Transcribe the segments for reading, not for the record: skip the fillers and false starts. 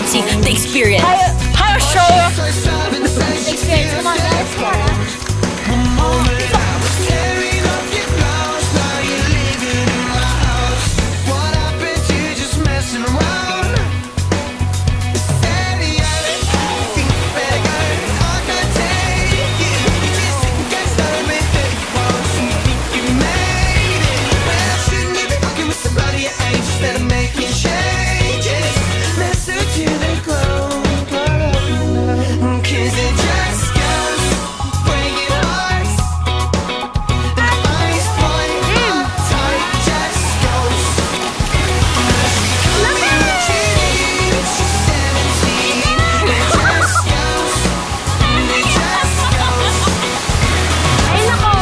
experiencing the experience. Hi, show! Experience. Come on, guys. Come on. Ay, nako.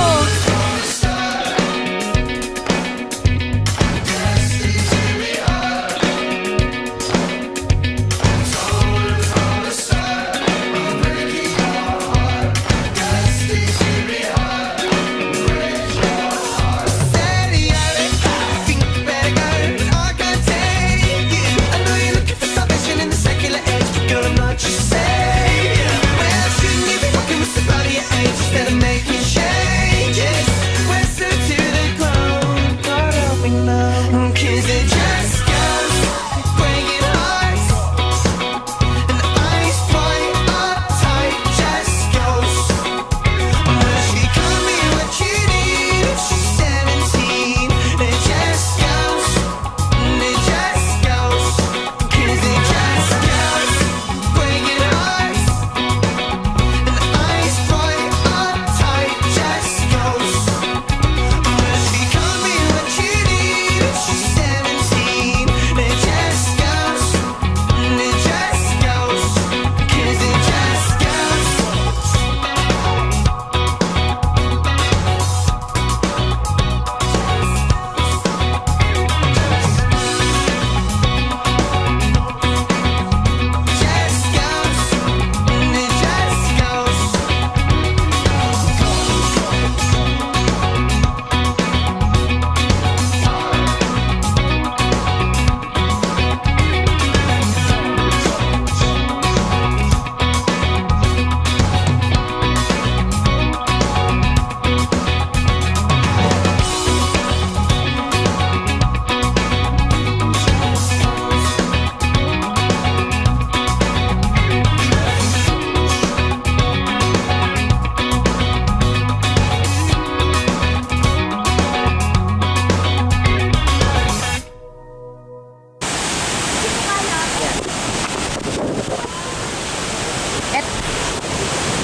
Cause it just goes breaking hearts, and the ice point uptight just goes. Well, she called me what you need if she's 17. It just goes, it just goes. Cause it just goes breaking hearts, and the ice point uptight just goes. Well, she called me what you need if she's 17. It just goes, it just goes. Cause it just goes. Just goes, it just goes.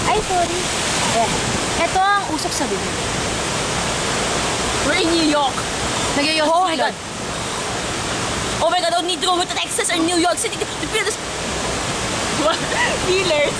Ay, sorry. Ito ang usok sa bibig. We're in New York. Nagyoyosi Oh my sila. God. Oh my God, I don't need to go to Texas or New York City to feel this. Feelers.